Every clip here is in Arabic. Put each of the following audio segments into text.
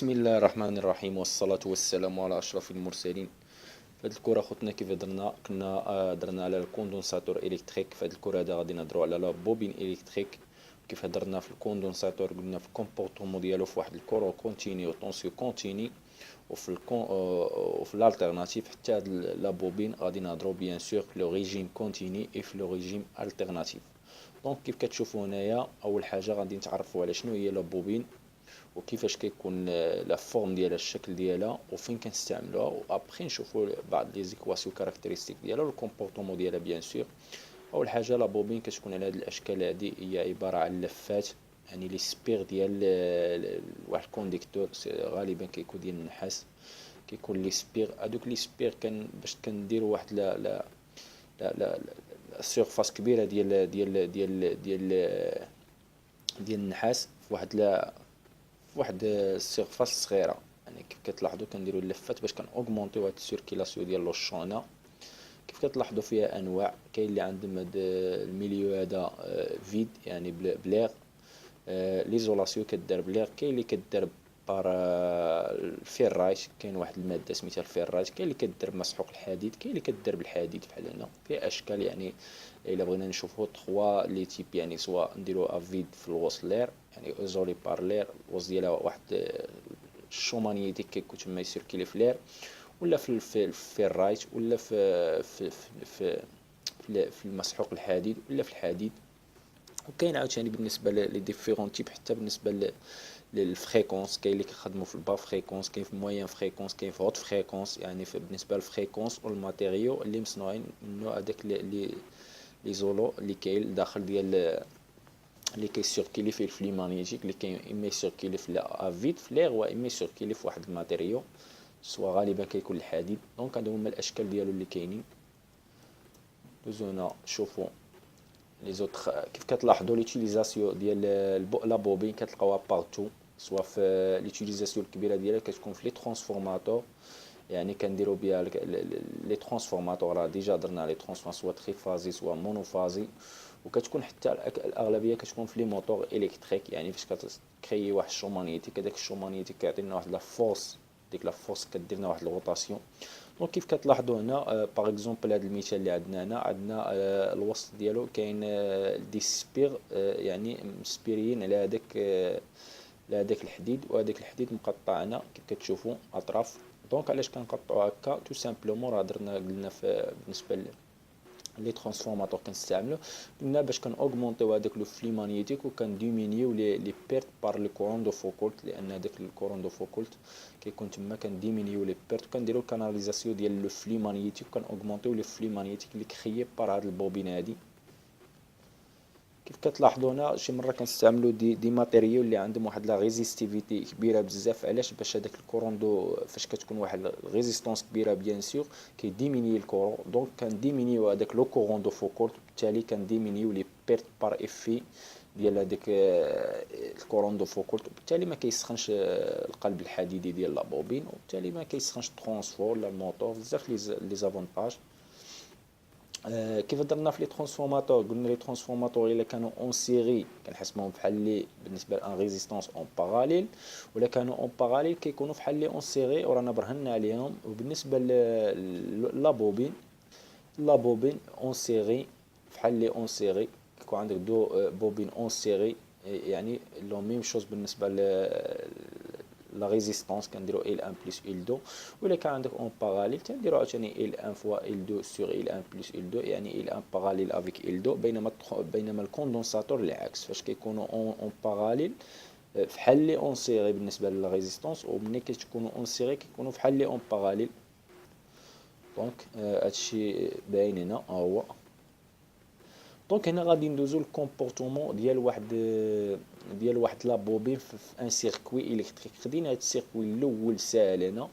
بسم الله الرحمن الرحيم والصلاة والسلام على أشرف المرسلين. في هذه الكرة خوتنا كيف درنا على الكوندنساتور إلكتريك. في هذه الكرة هذا غادي نهضروا على لا بوبين إلكتريك. كيف هضرنا في الكوندنساتور قلنا في الكومبورتمون ديالو في واحد الكورون كونتيني وطونسيو كونتيني، وفي الالتيرناتيف حتى هاد لا بوبين غادي نهضروا بيان سور في لو ريجيم كونتيني اي في لو ريجيم التيرناتيف. دونك كيف كتشوفوا هنايا اول حاجه غادي نتعرفوا على شنو هي لا بوبين وكيفاش كيكون لا فورم ديالها، الشكل ديالها وفين كنستعملوها، وابخي نشوفوا بعض لي زيكواسيون كاركتيرستيك ديالها والكومبورتمون ديالها بيان سور. اول حاجه لا بوبين كتكون على هذه الاشكال هذه، هي عباره عن لفات، يعني لي سبير ديال واحد الكونديكتور غالبا كيكون ديال النحاس. كيكون لي سبير، هادوك لي سبير باش كنديروا واحد لا سيرفاس كبيره ديال النحاس في واحد السيرفاس صغيره. يعني كيف كتلاحظوا كنديروا اللفات باش كنوغمونطيو هاد السيركيلاسيون ديال لوشونا. كيف كتلاحظوا فيها انواع، كاين اللي عندهم هاد الميليو هذا فيد يعني بلاغ، ليزولاسيون كدار بلاغ. كاين اللي كدار بار الفيرايت، كاين واحد الماده سميتها الفيرايت. كاين اللي كدار بمسحوق الحديد، كاين اللي كدار بالحديد بحال هنا. فيها اشكال يعني الا بغينا نشوفوا 3 لي تيب، يعني سواء نديروا افيد في الوسط لير، يعني ايزولي بار لير الوسط ديالها واحد الشو مانيتيك كيكون تما يسيركيلي في لير، ولا في الرايت، ولا في المسحوق الحديد، ولا في الحديد. وكاين عاوتاني بالنسبه لي ديفيرون تيب حتى بالنسبه للفريكونس. كاين اللي كيخدموا في البا فريكونس، كاين في الموين فريكونس، كاين في هوت فريكونس. يعني بالنسبه للفريكونس والماتيريو اللي مصنوعين منه هذاك لي زولو اللي كاين داخل ديال اللي كيسيركيلي فيه الفلي مانيتيك، اللي كاين اما يسيركيلي في افيد في ليغ، واما يسيركيلي في واحد الماتيريو سوا غالبا كيكون الحديد. دونك هادو هما الاشكال ديالو اللي كاينين. دوزو هنا شوفوا لي زوطخ. كيف كتلاحظوا ليوتيليزاسيون ديال لا بوبين كتلقاوها بارتو، سوا في ليوتيليزاسيون الكبيره ديالها كتكون في لي ترانسفورماتور. يعني كنديروا بها لي ترانسفورماتور، راه ديجا درنا لي ترانسفورماتور سوا تري فازي سوا مونوفازي. وكتكون حتى الاغلبيه كتكون في لي موتور الكتريك، يعني فاش كتكري واحد الشو مانيتيك، هذاك الشو مانيتيك كيعطينا واحد لا فورس، ديك لا فورس كدير لنا واحد الروتاسيون. دونك كيف كتلاحظوا هنا باغ اكزومبل هذا المثال اللي عندنا هنا، عندنا الوسط ديالو كاين دي سبير، يعني مسبيريين على هذاك الحديد، وهذاك الحديد مقطع هنا كيف كتشوفوا اطراف. دونك علاش كنقطعوا هكا؟ تو سامبلومون راه قلنا بالنسبه لي ترانسفورماتور كنستعملو، قلنا باش اوغمونطيو هذاك لو فلي مانيتيك ديمينيو لي بيرت بار لو كورون دو فوكولت، لان هذاك الكورون دو فوكولت كيكون تما ديمينيو لي بيرت، وكنديرو كاناليزاسيون ديال لو فلي مانيتيك، اوغمونطيو لو فلي مانيتيك اللي كخيي بار هاد البوبين هادي. كيف كتلاحظوا هنا شي مره كنستعملوا دي ماتيريال اللي عندهم واحد لا ريزيستيفيتي كبيره بزاف. علاش؟ باش هذاك الكورون دو فاش كتكون واحد ريزيستونس كبيره بيان سور كيديميني الكورون. دونك كنديمينيو هذاك لو كورون دو فوكولت، بالتالي كنديمينيو لي بيرت بار افي ديال هذاك الكورون دو فوكولت، وبالتالي ما كيسخنش القلب الحديدي ديال لا بوبين، وبالتالي ما كيسخنش الترونسفور ولا الموتور. بزاف لي زافونتاج. كيف درنا في لي ترانسفورماتور؟ قلنا لي ترانسفورماتور الا كانوا اون سيري كنحسبوهم بحال لي بالنسبه لان ريزيستانس اون باراليل، ولا كانوا اون باراليل كيكونوا بحال لي اون سيري ورانا برهنا عليهم. وبالنسبه لا بوبين، لا بوبين اون سيري بحال لي اون سيري كيكون عندك دو بوبين اون سيري، يعني لو ميم شوز بالنسبه لا ريزيستانس كنديرو ال 1 بلس ال 2. ولا كان عندك اون باراليل تنديرو عاوتاني ال 1 فوا ال 2 سور ال 1 بلس ال 2، يعني ال 1 باراليل افيك ال 2. بينما الكوندنساتور العكس، فاش كيكونوا اون باراليل فحال لي اون سيري بالنسبه للا ريزيستانس، وملي كتكونوا اون سيري كيكونوا فحال لي اون باراليل. دونك هادشي باين هنا ها هو. دونك هنا غادي ندوزو الكومبورتمون ديال واحد لا بوبين في ان سيركوي الكتريك. خدينا هاد السيركوي الاول ساهل هنا،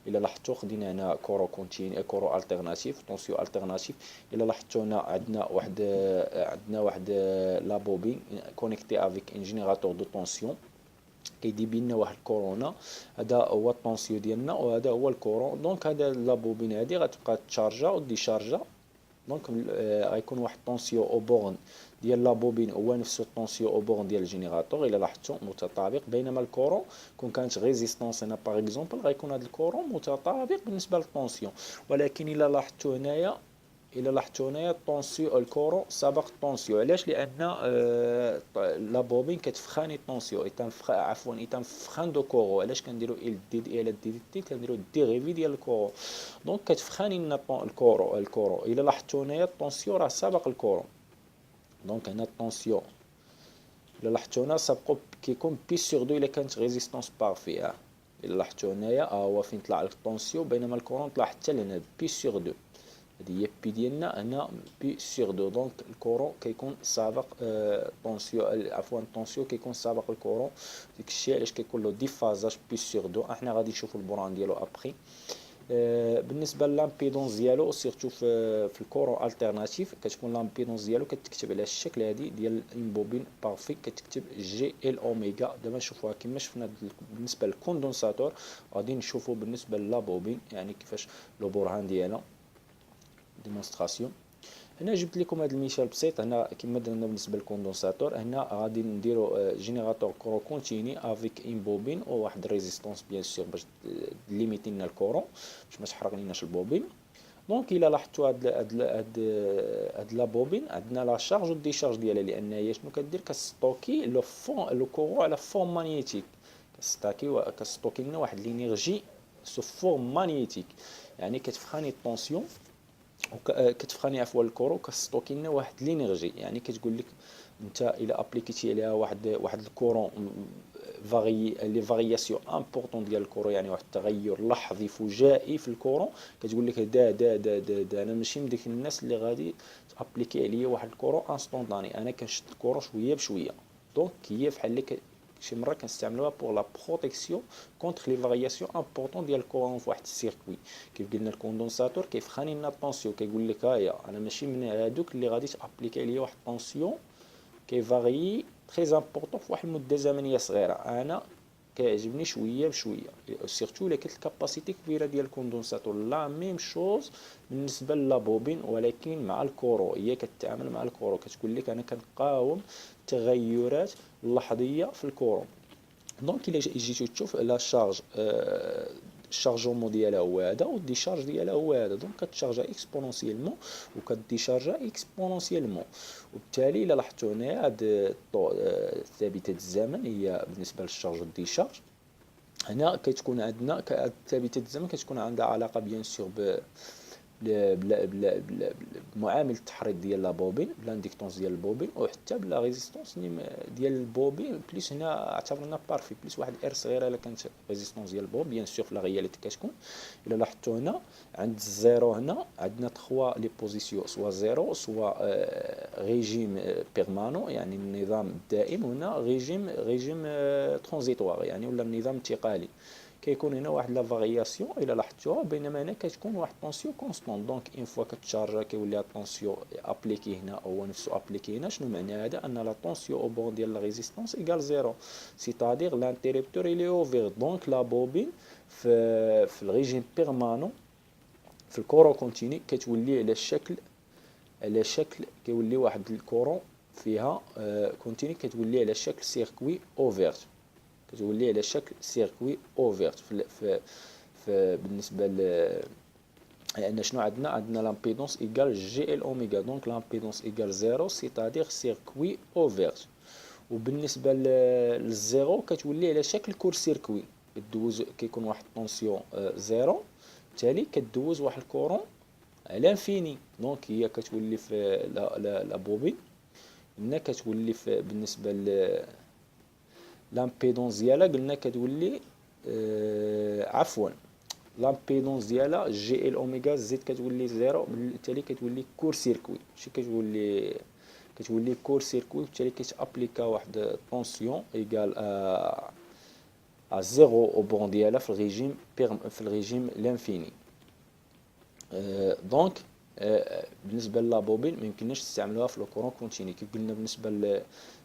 الا لاحظتوا خدينا هنا كورو كونتيني كورو التيرناتيف طونسيو التيرناتيف. الا لاحظتوا هنا عندنا واحد لا بوبين كونيكتي افيك ان جينيراتور دو طونسيون كيدير لنا واحد الكورونا. هذا هو الطونسيو ديالنا وهذا هو الكورون. دونك هذا لا بوبين هذه غتبقى تشارجا وديشارجا دونك غيكون واحد طونسيون او بورن ديال لا بوبين هو نفسه الطونسيون او بورن ديال الجينيراتور الا لاحظتوا متطابق، بينما الكورون كون كانت ريزيستانس هنا باغ اكزومبل غيكون هذا الكورون متطابق بالنسبه للطونسيون. ولكن الا لاحظتوا هنايا الطونسيون الكورون سبق الطونسيون. علاش؟ لان لا بوبين كتفخاني الطونسيون يتنفخان دو كورو. علاش كنديروا ال دي دي ال دي دي كنديروا الديريفي ديال الكورو، دونك كتفخاني لنا الكورو. الا لاحظتوا هنايا الطونسيون راه سابق الكورو. دونك هنا الطونسيون الا لاحظتوا هنا سابقو كيكون بي سور دو الا كانت ريزيستانس بارفي. الا لاحظتوا هنايا هو فين طلع لك الطونسيون، بينما الكورون طلع حتى لهنا بي سور دو. هذه هي بي ديالنا هنا بي سور دو. دونك الكورون كيكون سابق طونسيون، عفوا الطونسيون كيكون سابق الكورون. ديك الشيء علاش كيكون له ديفازاج بي سور دو. احنا غادي نشوفوا البرهان ديالو ابخي. بالنسبه للامبيدونس ديالو سيرتو في الكورون التيرناتيف كتكون لامبيدونس ديالو كتكتب على الشكل هذه ديال البوبين بارفي، كتكتب جي ال اوميغا. دابا نشوفوها كما شفنا بالنسبه للكوندنساتور، غادي نشوفوا بالنسبه لا بوبين يعني كيفاش لو برهان ديالها ديمونستراسيون. هنا جبت لكم هذا المثال بسيط. هنا كما درنا بالنسبه للكوندنساتور، هنا غادي نديرو جينيراتور كورون كونتيني افيك ان بوبين او واحد ريزيستانس بيان سور باش ليميتي لنا الكورون باش ما تحرق ليناش البوبين. دونك الا لاحظتوا هاد لا بوبين عندنا لا شارج و ديشارج ديالها، لان هي شنو كدير كستوكي لو كورون على فورم مانيتيك. كستوكي لنا واحد لينيرجي سو فورم مانيتيك، يعني كتفخاني الطونسيون كتفخاني عفوا الكورو كستوكي لنا واحد لينيرجي. يعني كتقول لك انت الا ابليكيتي عليها واحد الكورون لي فارياسيون امبورطون ديال الكورو، يعني واحد التغير لحظي فجائي في الكورون، كتقول لك دا انا ماشي من ديك الناس اللي غادي تابليكي عليا واحد الكورون انستونطاني، انا كنشد الكورو شويه بشويه. دونك هي بحال اللي شي مره كنستعملوها بور لا بروتيكسيون كونتر لي فارياسيون امبورطون ديال الكورون في واحد السيركوي. كيف قلنا الكوندنساتور كيفخاني لنا الطونسيون، كيقول لك هايا انا ماشي من هادوك اللي غادي تابليكي عليا واحد الطونسيون كيفاريي تري امبورطون في واحد المده زمنيه صغيره، انا كيعجبني شويه بشويه. سيرتو الا كانت الكاباسيتي كبيره ديال الكوندنساتور. لا ميم شوز بالنسبه لا بوبين، ولكن مع الكورو هي كتعامل مع الكورو، كتقول لك انا كنقاوم التغيرات اللحظيه في الكورو. دونك الا جيتو تشوف لا شارج الشارجومون ديالها هو هذا والديشارج ديالها هو هذا، دونك كتشارجا اكسبونونسيلمون وكديشارجا اكسبونونسيلمون. وبالتالي الا لاحظتوا هنا هاد ثابته الزمن هي بالنسبه للشارج والديشارج. هنا كتكون عندنا ثابته الزمن كتكون عندها علاقه بيان سور بمعامل التحريك ديال لا بوبين، بالانديكتونس ديال البوبين، وحتى بلا ريزيستونس ديال البوبين بليس. هنا اعتبرنا بارفي بليس واحد ار صغيره الا كانت ريزيستونس ديال البوب بيان سور في لا رياليتي كتكون. الا لاحظتوا هنا عند الزيرو هنا عندنا 3 لي بوزيسيون، سوا زيرو سوا ريجيم بيرمانون يعني النظام الدائم، وهنا ريجيم ترانزيتوار يعني ولا النظام انتقالي. كيكون هنا واحد لا فارياسيون الا لاحظتوها، بينما هنا كتكون واحد طونسيون كونستون. دونك اون فوا كتشارجا كيولي الطونسيون ابليكي هنا هو نفسه ابليكي هنا. شنو معنى هذا؟ ان لا طونسيون او بون ديال لا ريزيستانس ايكال زيرو، سيتادير لانتيريبتور الي اوفير. دونك لا بوبين في الريجيم بيرمانون في الكورون كونتيني كتولي على شكل كيولي واحد الكورون فيها كونتيني كتولي على شكل سيركوي اوفيرت، كتولي على شكل سيركوي اوفيرت في بالنسبه لان شنو عندنا لامبيدونس ايكال جي ال اوميغا. دونك لامبيدونس ايكال زيرو سيتادير سيركوي اوفيرت. وبالنسبه للزيرو كتولي على شكل كور سيركوي، كدوز كيكون واحد طونسيون زيرو، بالتالي كدوز واحد الكورون على انفيني. دونك هي كتولي في لا بوبين هنا كتولي في بالنسبه لامبيدونس ديالها قلنا كتولي عفوا لامبيدونس ديالها جي ال اوميغا زد كتولي زيرو، بالتالي كتولي كور سيركوي، ماشي كتولي كور سيركوي. بالتالي كيتابليكا واحد طونسيون ايكال زيرو او بون ديالها في الريجيم لانفيني. دونك بالنسبه لا بوبين ما يمكنناش نستعملوها في لو كورون كونتيني. كيف قلنا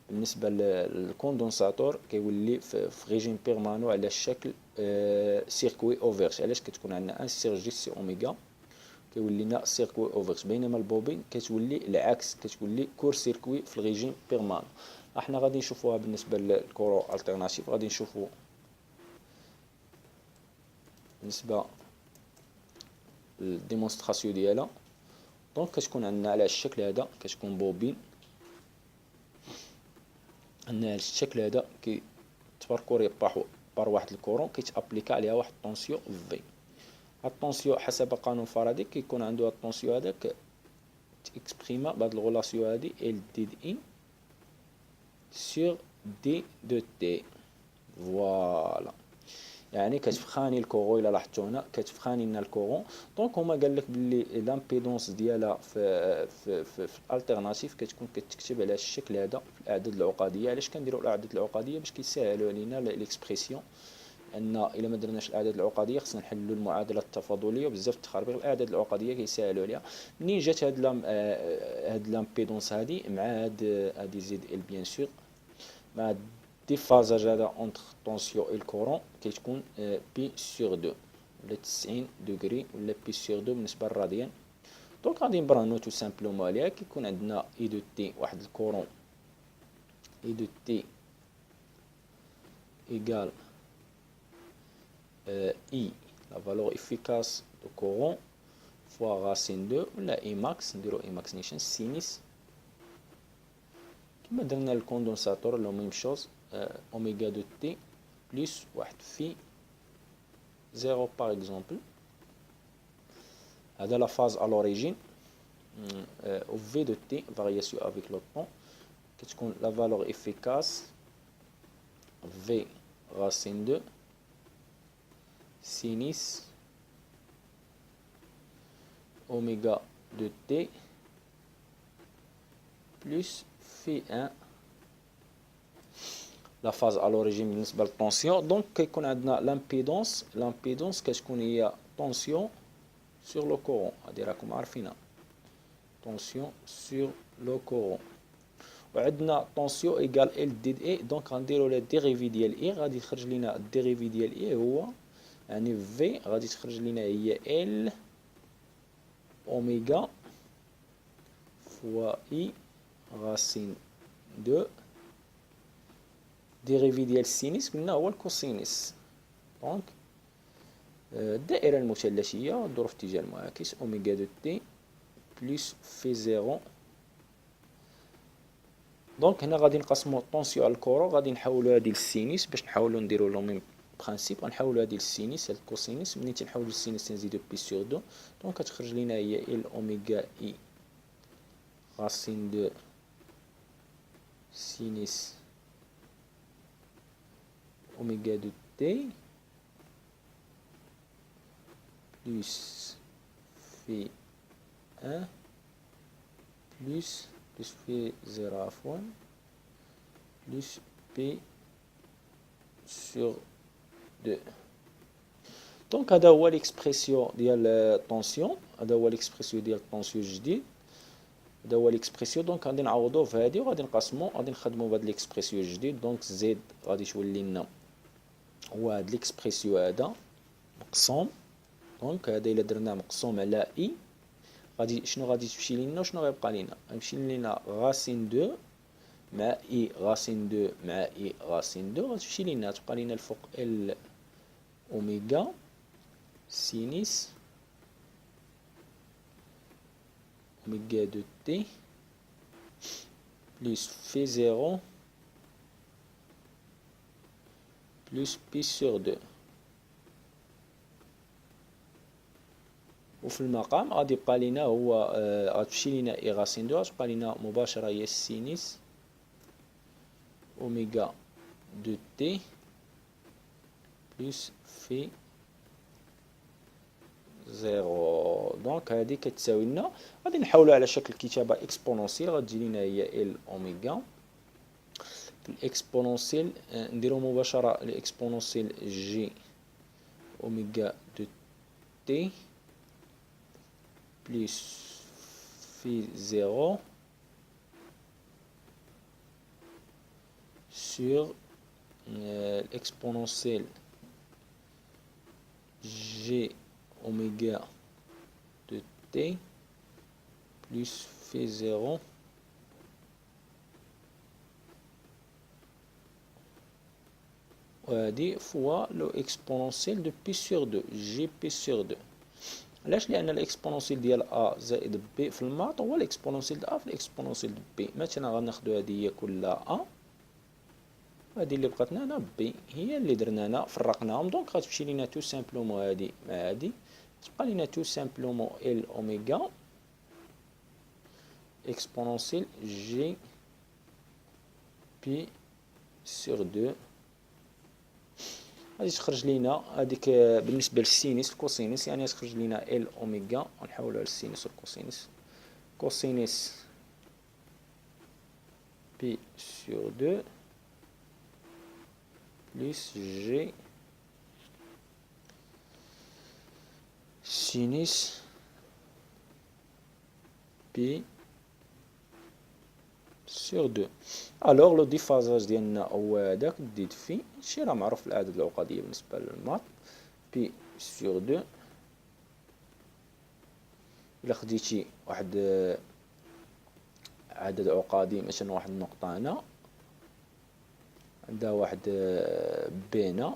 بالنسبه للكوندنساتور كيولي في ريجيم بيرمانو على الشكل سيركوي اوفيرش. علاش؟ كتكون عندنا ان سيرجي سي اوميغا كيولي لنا سيركوي اوفرت، بينما البوبين كتولي العكس، كتولي كور سيركوي في الريجيم بيرمان. احنا غادي نشوفوها بالنسبه للكورو التيرناتيف، غادي نشوفو بالنسبه للديمونستراسيون ديالها. دونك كتكون عندنا على الشكل هذا، كتكون بوبين عندنا على الشكل هذا كيتباركوري بار واحد الكورون كيتابليكا عليها واحد الطونسيون في. الطونسيون حسب قانون فاراداي كيكون عنده الطونسيون هذاك تيكسبريما بهاد الغولاسيون هادي ال دي ان سور دي دو تي. فوالا يعني كتفخاني الكورون، الا لاحظتوا هنا كتفخاني لنا الكورون. دونك هما قال لك باللي لامبيدونس ديالها في الالتيرناتيف كتكون كتكتب على الشكل هذا في الاعداد العقديه. علاش كنديروا الاعداد العقديه؟ باش كيسهلوا علينا ليكسبرسيون، ان الا ما درناش الاعداد العقديه خصنا نحلوا المعادله التفاضليه، وبزاف التخربيق. الاعداد العقديه كيسهلوا عليها. منين جات هاد لامبيدونس هادي مع هادي زد ال بيان سور مع الديفازاج هذا اونتر طونسيون اي الكورون كيتكون بي سور 2 ولا 90 دوغري ولا بي سور 2 بالنسبه للراديان. دونك غادي نبرهنو تو سامبلومون عليها. كيكون عندنا اي دو تي واحد الكورون اي دو تي ايكال I, la valeur efficace du courant fois racine 2 ولا I max. نديرو I max نيشان سينيس كما درنا الكوندنساتور لو ميم شوز اوميغا دو تي بلس واحد في 0 باغ اكزومبل. هذا لا فاز ا لوريجين او في دو تي فارياسيون افيك لو طون كتكون لا فالور efficace في racine 2 sinus oméga de t plus phi 1 لا فاز à l'origine بالنسبة للطونسيون. دونك كيكون عندنا لامبيدونس كتكون هي طونسيون سور لو كورون، هادي راكم عارفينها طونسيون سور لو كورون. وعندنا طونسيون ايكال ال دي اي. دونك غنديرو لا ديريفي ديال اي، غادي يخرج لينا الديريفي ديال اي هو يعني في غادي تخرج لنا هي ال اوميغا فوا اي راسين 2 ديريفي ديال السينيس قلنا هو الكوسينيس. دونك الدائره المثلثيه تدور في اتجاه المعاكس اوميغا دو تي بلس في 0. دونك هنا غادي نقسموا الطونسيون على الكورو، غادي نحولوا هذه للسينيس باش نحاولوا نديروا لو ميم برانسيب. غنحاولوا هذه للسينيس هاد الكوسينيس، ملي تنحولوا للسينيس تنزيدوا بي سور 2. دونك كتخرج لينا هي ال اوميغا اي راسين 2 سينيس اوميغا دو تي بلس في 1 بلس في 0 عفوا بلس بي سور 2. دونك هذا هو ليكسبرسيون ديال الطونسيون، هذا هو ليكسبرسيون ديال الطونسيون الجديد، هذا هو ليكسبرسيون. دونك غادي نعوضوه في هذه وغادي نقسمو، غادي نخدمو بهاد ليكسبرسيون الجديد. دونك زد غادي تولي لنا هو هاد ليكسبرسيون هذا مقسوم. دونك هذا الا درناه مقسوم على اي غادي شنو غادي تمشي لينا وشنو غيبقى لينا؟ غيمشي لينا غاسين 2 مع اي غاسين 2 مع اي غاسين 2 غتمشي لينا تبقى لينا الفوق ال اوميغا سينيس اوميغا دو تي بلس في 0 بلس بي سور 2. وفي المقام غادي يبقى لينا هو غتمشي لينا اي غاسين 2 غتبقى لينا مباشره هي السينيس اوميغا دو تي بلس في 0. دونك هذه كتساوي لنا، غادي نحولها على شكل كتابه اكسبونونسيال، غتجي لنا هي ال اوميغا الاكسبونونسيال نديرو مباشره الاكسبونونسيال جي اوميغا دو تي بلس في 0 sur l'exponentielle g oméga de تي بلس في زيرو وهادي فوا لو اكسبونونسيال دو بي سور دو جي بي سور دو. علاش؟ لان الاكسبونونسيال ديال ا زائد بي في الماط هو الاكسبونونسيال د ا في الاكسبونونسيال د بي. مثلا غناخدو هادي هي كلها ا، هادي اللي بقات لنا بي هي اللي درنا هنا فرقناهم. دونك غتمشي لينا تو سامبلومون هادي مع هادي، تبقى لينا تو سامبلومون ال اوميغا اكسبونونسيال جي بي سور دو. غادي تخرج لينا هذيك بالنسبه للسينيس الكوسينيس، يعني تخرج لينا ال اوميغا ونحولوها للسينيس والكوسينيس. كوسينيس بي سور دو بلس جي سينيس بي سور دو. الوغ لو ديفازاج ديالنا هو هداك ديد في هادشي راه معروف في الاعداد العقديه بالنسبه للماط. بي سور دو الا خديتي واحد عدد عقدي مثلا واحد النقطه هنا عندها واحد بي هنا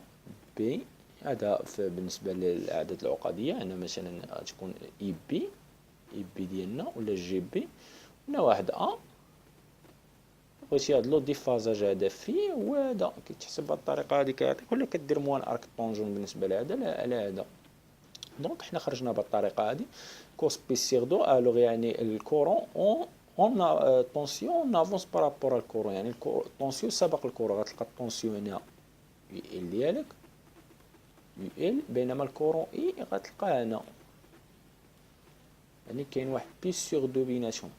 بي، هذا بالنسبه للاعداد العقديه هنا مثلا غتكون اي بي ديالنا ولا جي بي. هنا واحد ا بغيتي هاد لو ديفازاج هذا فيه وهذا كيتحسب بهاد الطريقه هادي كيعطيك، ولا كدير موان ارك طونجون بالنسبه لهذا على هذا. دونك حنا خرجنا بهاد الطريقه هادي كوس بي سيغ دو. الوغ يعني الكورون اون طونسيون افونس بارابور الكورون، يعني الطونسيون سبق الكورون. غتلقى الطونسيون هنا يو ال ديالك يو ال، بينما الكورون اي غتلقاه هنا، يعني كاين واحد بي سيغ دو بيناتهم.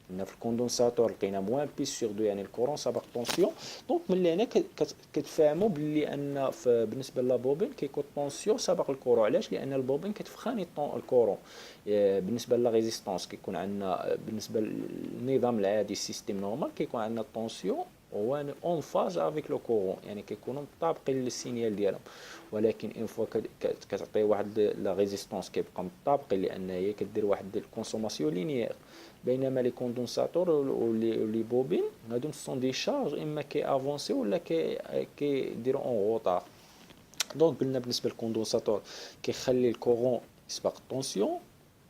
هنا في الكوندونساتور لقينا موان بي سيغ دو، يعني الكورون سبق طونسيون. دونك من هنا كتفهموا باللي ان بالنسبه للبوبين كيكون طونسيون سبق الكورون. علاش؟ لان البوبين كتفخاني الكورون. بالنسبه لا ريزيستانس كيكون عندنا بالنسبه للنظام العادي السيستيم نورمال كيكون عندنا طونسيون هو اون فاز افيك لو كورون، يعني كيكونوا مطابقين للسينيال ديالهم. ولكن اون فوا كتعطي واحد لا ريزيستانس كيبقى مطابقين لان هي كدير واحد الكونسوماسيون لينيير. بينما لي كوندونساتور ولي بوبين هادو سون دي شارج اما كي افونسي ولا كيديروا اون روطار. دونك قلنا بالنسبه للكوندونساتور كيخلي الكورون يسبق الطونسيون،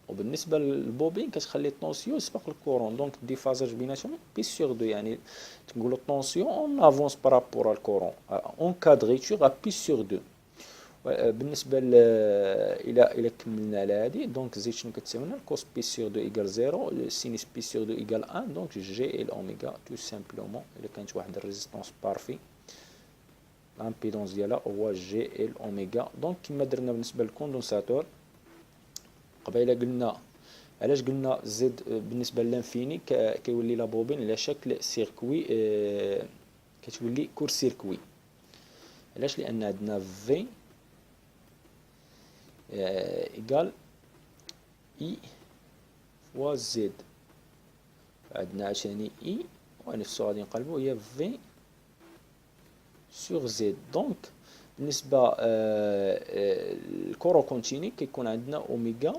وبالنسبه للبوبين كتخلي الطونسيون يسبق الكورون. دونك الديفازاج بيناتهم بي سور دو، يعني تنقولوا الطونسيون اون افونس بارابور الكورون اون كادغيتور ا بي سور دو. بالنسبه الى كملنا على هذه دونك زيد شنو كتساوي لنا الكوس بي سور دو ايكال 0 سينيس بي سور دو ايكال 1. دونك جي ال اوميغا تو سامبلومون الا كانت واحد الريزيستونس بارفي الامبيدونس ديالها هو جي ال اوميغا. دونك كما درنا بالنسبه للكوندونساتور قبيله قلنا علاش قلنا زد بالنسبه للانفيني كيولي لا بوبين على شكل سيركوي، كتولي كور سيركوي. علاش؟ لان عندنا في إيكال إي فوا زد، عندنا عشاني إي ونفسو غادي نقلبو هي في سور زد. دونك بالنسبة الكورو كونتيني كيكون عندنا أوميغا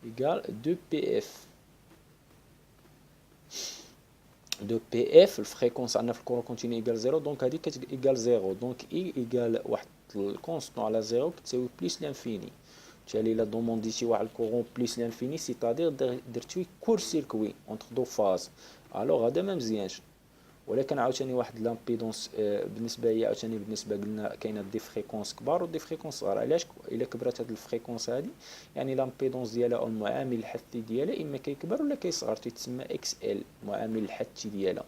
إيكال دو بي إف. دو بي إف الفريكونس عندنا في الكورو كونتيني إيكال زيرو، دونك هادي إيكال زيرو. دونك إي إيكال واحد الكونستون على زيرو كتساوي بليس لانفيني. بالتالي الا دومونديتي واحد الكورون بليس لانفيني سيتادير درتي كور سيركوي اونتر دو فاز، الوغ هذا ما مزيانش. ولكن عاوتاني واحد لامبيدونس بالنسبه هي عاوتاني بالنسبه قلنا كاينه دي فريكونس كبار ودي فريكونس صغار. علاش؟ الا كبرت هاد الفريكونس هادي يعني لامبيدونس ديالها او المعامل الحثي ديالها اما كيكبر ولا كيصغر، تيتسمى اكس ال المعامل الحثي ديالها.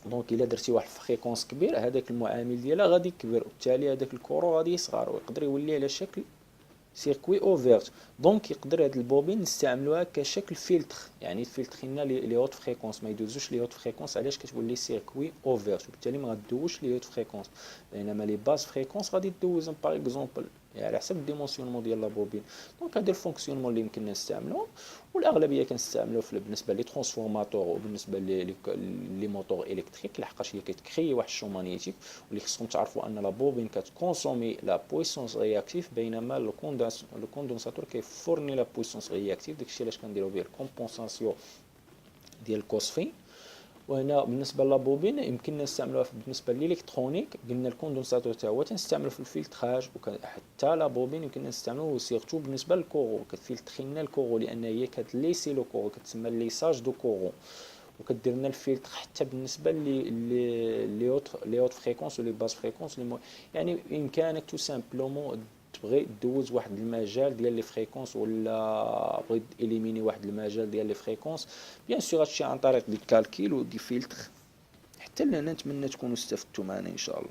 دونك الا درتي واحد الفريكونس كبير هذاك المعامل ديالها غادي يكبر، وبالتالي هذاك الكورو غادي يصغر ويقدر يولي على شكل سيركوي اوفيرت. دونك يقدر هاد البوبين نستعملوها كشكل فلتر، يعني فلترينا لي هوت فريكونس ما يدوزوش لي هوت فريكونس. علاش؟ كتولي سيركوي اوفيرت وبالتالي ما غدوش لي هوت فريكونس، بينما لي باز فريكونس غادي تدوزهم. باغ اكزومبل يعني على حسب الديمونسيونمون ديال لا بوبين. دونك هادي الفونكسيونمون اللي يمكننا نستعملوهم، والاغلبيه كنستعملوه بالنسبه لي ترانسفورماتور وبالنسبه لي موتور الكتريك، لحقاش هي كتكري واحد الشو مانيتيك، واللي خصكم تعرفوا ان لا بوبين كتكونسومي لا بويسونس رياكتيف، بينما الكوندنساتور كيفورني لا بويسونس رياكتيف. داكشي علاش كنديروا به الكومبونساسيون ديال الكوسفين. وهنا بالنسبه للابوبين يمكننا نستعملوها بالنسبه للالكترونيك، قلنا الكوندنساتور حتى هو تنستعملو في الفلتراج، وحتى لابوبين يمكننا نستعملوه سيرتو بالنسبه للكورو، كتفلتري لنا الكورو لان هي كتليسي لو كورو، كتسمى ليساج دو كورو، وكدير لنا الفلتر حتى بالنسبه لي اوت فريكونس ولي باس فريكونس. يعني بامكانك تو سامبلومون تبغي دوز واحد المجال ديال لي فريكونس، ولا بغيت اليميني واحد المجال ديال لي فريكونس، بيان سور هادشي عن طريق دي كالكيل ودي فلتر. حتى لهنا نتمنى تكونوا استفدتوا معنا ان شاء الله.